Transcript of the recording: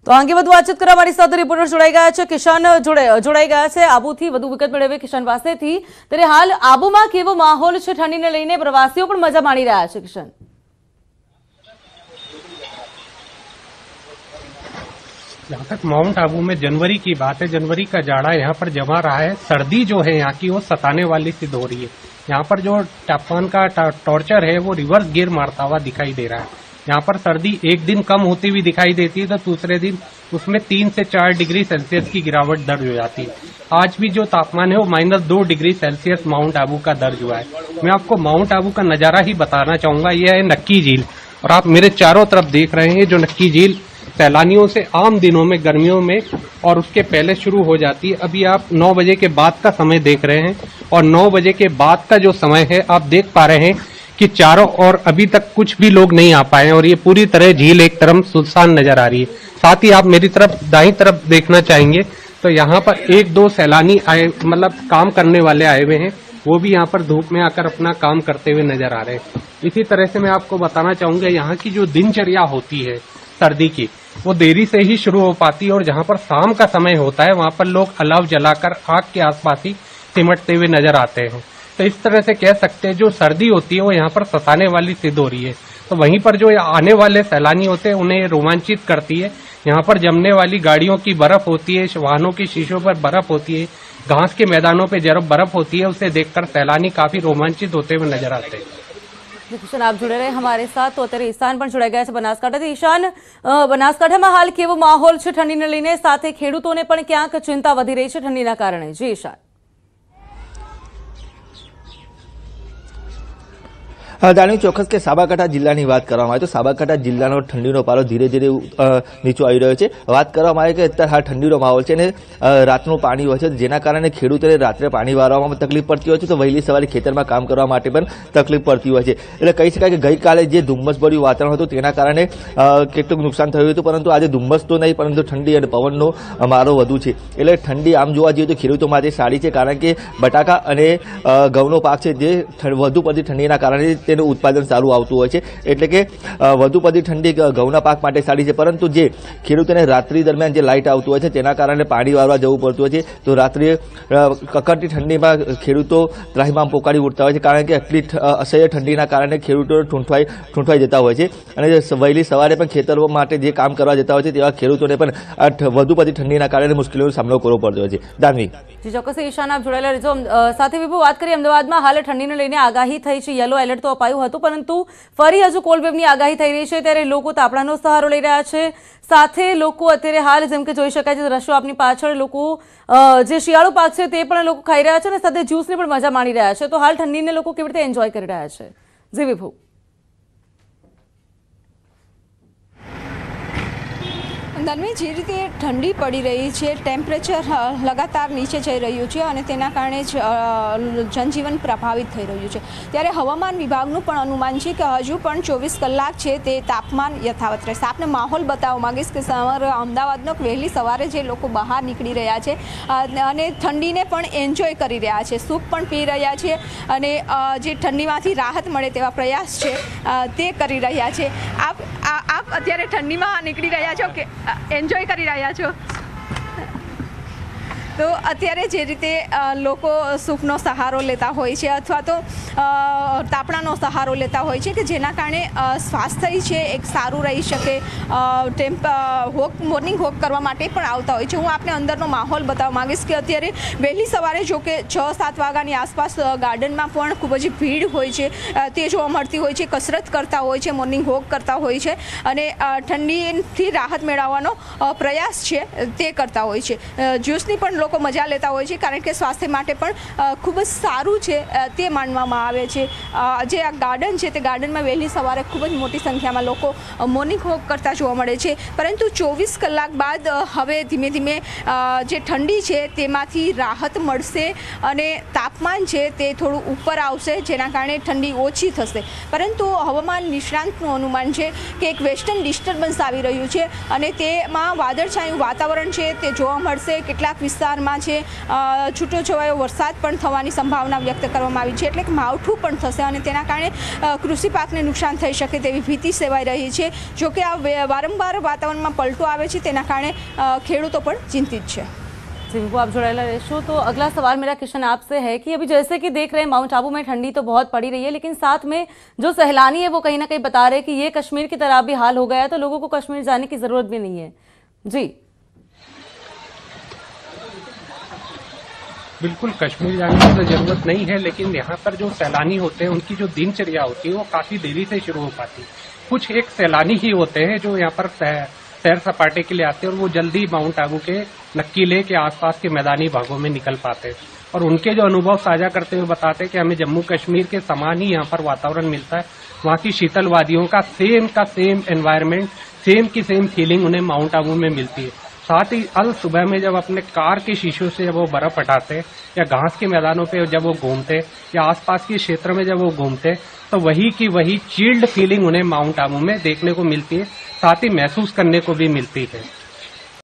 તો આ અંગે વધુ વાતચીત કરવા મારી સાથે રિપોર્ટર જોડાઈ ગયા છે કિશન જોડાઈ ગયા છે આબુથી વધુ વિગત મેળવે કિશન પાસેથી। ત્યારે હાલ આબુમાં કેવો માહોલ છે ઠંડીને લઈને પ્રવાસીઓ પણ મજા માણી રહ્યા છે કિશન? जहाँ तक माउंट आबू में जनवरी की बात है, जनवरी का जाड़ा यहाँ पर जमा रहा है। सर्दी जो है यहाँ की वो सताने वाली सिद्ध हो रही है। यहाँ पर जो तापमान का टॉर्चर है वो रिवर्स गियर मारता हुआ दिखाई दे रहा है। यहाँ पर सर्दी एक दिन कम होती हुई दिखाई देती है तो दूसरे दिन उसमें 3 से 4 डिग्री सेल्सियस की गिरावट दर्ज हो जाती है। आज भी जो तापमान है वो -2 डिग्री सेल्सियस माउंट आबू का दर्ज हुआ है। मैं आपको माउंट आबू का नजारा ही बताना चाहूंगा। यह है नक्की झील और आप मेरे चारों तरफ देख रहे हैं जो नक्की झील सैलानियों से आम दिनों में गर्मियों में और उसके पहले शुरू हो जाती है। अभी आप 9 बजे के बाद का समय देख रहे हैं और 9 बजे के बाद का जो समय है आप देख पा रहे हैं कि चारों ओर अभी तक कुछ भी लोग नहीं आ पाए और ये पूरी तरह झील एक तरफ सुनसान नजर आ रही है। साथ ही आप मेरी तरफ दाईं तरफ देखना चाहेंगे तो यहाँ पर 1-2 सैलानी आए, मतलब काम करने वाले आए हुए हैं, वो भी यहाँ पर धूप में आकर अपना काम करते हुए नजर आ रहे हैं। इसी तरह से मैं आपको बताना चाहूंगा यहाँ की जो दिनचर्या होती है सर्दी की वो देरी से ही शुरू हो पाती है और जहाँ पर शाम का समय होता है वहाँ पर लोग अलाव जलाकर आग के आसपास ही सिमटते हुए नजर आते हैं। तो इस तरह से कह सकते हैं जो सर्दी होती है वो यहाँ पर सताने वाली सिद्ध हो रही है। तो वहीं पर जो आने वाले सैलानी होते हैं उन्हें रोमांचित करती है। यहाँ पर जमने वाली गाड़ियों की बर्फ होती है, वाहनों की शीशों पर बर्फ होती है, घास के मैदानों पर जब बर्फ होती है उसे देखकर सैलानी काफी रोमांचित होते हुए नजर आते हैं। કિશન આપ જોડે રહે हमारे साथ। तो અત્યારે ઈશાન પણ જોડાઈ ગયા છે બનાસકાંઠાથી। ઈશાન, બનાસકાંઠામાં હાલ કેવો માહોલ છે ઠંડીને લઈને, સાથે ખેડૂતોને પણ ક્યાંક ચિંતા વધી રહી છે ઠંડીના કારણે? જી ઈશાન। दानी चौक्स के साबरकांठा जिल्लानी बात करवामां आवे तो साबरकांठा जिल्लानो ठंडीनो पारो धीरे धीरे नीचो आई रह्यो छे। बात करवामां आवे के अत्यारे हाल ठंडीनो माहोल छे ने रातनुं पाणी होय छे जेना कारणे खेडूतोने रात्रे पाणी वारवामां तकलीफ पड़ती होय छे तो वहेली सवारे खेतरमां काम करवा माटे पण तकलीफ पड़ती होय छे। એટલે કહી શકાય કે ગઈકાલે જે ધુમ્મસભર્યું વાતાવરણ હતું તેના કારણે કેટલુંક નુકસાન થયું હતું, પરંતુ આજે ધુમ્મસ તો નહીં પરંતુ ઠંડી અને પવનનો મારો વધુ છે। એટલે ઠંડી આમ જોવા જઈએ તો ખેડૂતો માટે સારી છે, કારણ કે બટાકા અને ઘઉંનો પાક છે જે વધુ પડતી ઠંડીના કારણે તેનું ઉત્પાદન સારું આવતું હોય છે। એટલે કે વધુ પડતી ઠંડી ઘઉંના પાક માટે સારી છે, પરંતુ જે ખેડૂતોને રાત્રિ દરમિયાન જે લાઇટ આવતું હોય છે તેના કારણે પાણી વારવા જવું પડતું હોય છે તો રાત્રે કકડતી ઠંડીમાં ખેડૂતો ત્રાહિમામ પોકારી ઉઠતા હોય છે, કારણ કે આટલી અસહ્ય ઠંડીના કારણે ખેડૂતો ઠૂંઠવાઈ જતા હોય છે અને વહેલી સવારે પણ ખેતરો માટે જે કામ કરવા જતા હોય છે તેવા ખેડૂતોને પણ વધુ પડતી ઠંડીના કારણે મુશ્કેલીનો સામનો કરવો પડતો હોય છે। દાનવી જી ચોક્કસ ઈશાન આપ જોડાયેલા રહેજો। સાથે વિભુ વાત કરીએ અમદાવાદમાં હાલ ઠંડીને લઈને આગાહી થઈ છે, યલો એલર્ટ તો અપાયું હતું પરંતુ ફરી હજુ કોલ્ડ વેવની આગાહી થઈ રહી છે, ત્યારે લોકો તાપણાનો સહારો લઈ રહ્યા છે। સાથે લોકો અત્યારે હાલ જેમ કે જોઈ શકાય છે દ્રશ્યો આપની પાછળ, લોકો જે શિયાળુ પાક છે તે પણ લોકો ખાઈ રહ્યા છે અને સાથે જ્યુસની પણ મજા માણી રહ્યા છે। તો હાલ ઠંડીને લોકો કેવી રીતે એન્જોય કરી રહ્યા છે? જી વિભુ। દરમિયાન જે રીતે ઠંડી પડી રહી છે, ટેમ્પરેચર લગાતાર નીચે જઈ રહ્યું છે અને તેના કારણે જ જનજીવન પ્રભાવિત થઈ રહ્યું છે, ત્યારે હવામાન વિભાગનું પણ અનુમાન છે કે હજુ પણ 24 કલાક છે તે તાપમાન યથાવત રહેશે। આપને માહોલ બતાવવા માંગીશ કે અમદાવાદનો વહેલી સવારે જે લોકો બહાર નીકળી રહ્યા છે અને ઠંડીને પણ એન્જોય કરી રહ્યા છે, સૂપ પણ પી રહ્યા છે અને જે ઠંડીમાંથી રાહત મળે તેવા પ્રયાસ છે તે કરી રહ્યા છે। આપ અત્યારે ઠંડીમાં નીકળી રહ્યા છો કે એન્જોય કરી રહ્યા છો? તો અત્યારે જે રીતે લોકો સૂપનો સહારો લેતા હોય છે અથવા તો તાપણાનો સહારો લેતા હોય છે કે જેના કારણે સ્વાસ્થ્ય છે એક સારું રહી શકે, મોર્નિંગ વોક કરવા માટે પણ આવતા હોય છે। હું આપને અંદરનો માહોલ બતાવવા માંગીશ કે અત્યારે વહેલી સવારે જો કે 6-7 વાગ્યાની આસપાસ ગાર્ડનમાં પણ ખૂબ જ ભીડ હોય છે તે જોવા મળતી હોય છે, કસરત કરતા હોય છે, મોર્નિંગ વોક કરતા હોય છે અને ઠંડીથી રાહત મેળવવાનો પ્રયાસ છે તે કરતા હોય છે। જ્યુસની પણ લોકો મજા લેતા હોય છે, કારણ કે સ્વાસ્થ્ય માટે પણ ખૂબ જ સારું છે તે માનવામાં આવે છે। જે આ ગાર્ડન છે તે ગાર્ડનમાં વહેલી સવારે ખૂબ જ મોટી સંખ્યામાં લોકો મોર્નિંગ વોક કરતા જોવા મળે છે, પરંતુ 24 કલાક બાદ હવે ધીમે ધીમે જે ઠંડી છે તેમાંથી રાહત મળશે અને તાપમાન છે તે થોડું ઉપર આવશે, જેના કારણે ઠંડી ઓછી થશે। પરંતુ હવામાન નિષ્ણાંતનું અનુમાન છે કે એક વેસ્ટર્ન ડિસ્ટર્બન્સ આવી રહ્યું છે અને તેમાં વાદળછાયું વાતાવરણ છે તે જોવા મળશે। કેટલાક વિસ્તાર વિસ્તારમાં છે છૂટોછવાયો વરસાદ પણ થવાની સંભાવના વ્યક્ત કરવામાં આવી છે, એટલે કે માવઠું પણ થશે અને તેના કારણે કૃષિ પાકને નુકસાન થઈ શકે તેવી ભીતિ સેવાઈ રહી છે। જોકે આ વારંવાર વાતાવરણમાં પલટો આવે છે તેના કારણે ખેડૂતો પણ ચિंतित છે। जी विभू, आप जुड़ेला रहो। तो अगला सवाल मेरा किशन आपसे है कि अभी जैसे कि देख रहे हैं माउंट आबू में ठंडी तो बहुत पड़ी रही है, लेकिन साथ में जो सैलानी है वो कहीं ना कहीं बता रहे हैं कि ये कश्मीर की तरह भी हाल हो गया है, तो लोगों को कश्मीर जाने की जरूरत भी नहीं है। जी बिल्कुल, कश्मीर जाने की तो जरूरत नहीं है, लेकिन यहाँ पर जो सैलानी होते हैं उनकी जो दिनचर्या होती है वो काफी देरी से शुरू हो पाती है। कुछ एक सैलानी ही होते हैं जो यहाँ पर सैर सपाटे के लिए आते हैं और वो जल्दी माउंट आबू के नक्की लेक के आसपास के मैदानी भागों में निकल पाते हैं और उनके जो अनुभव साझा करते हुए बताते हैं कि हमें जम्मू कश्मीर के समान ही यहाँ पर वातावरण मिलता है। वहाँ की शीतल वादियों का सेम एनवायरनमेंट, सेम की सेम फीलिंग उन्हें माउंट आबू में मिलती है। साथ ही अल सुबह में जब अपने कार के शीशों से जब वो बर्फ हटाते या घास के मैदानों पे जब वो घूमते या आसपास के क्षेत्र में जब वो घूमते तो वही की वही चिल्ड फीलिंग उन्हें माउंट आबू में देखने को मिलती है, साथ ही महसूस करने को भी मिलती है।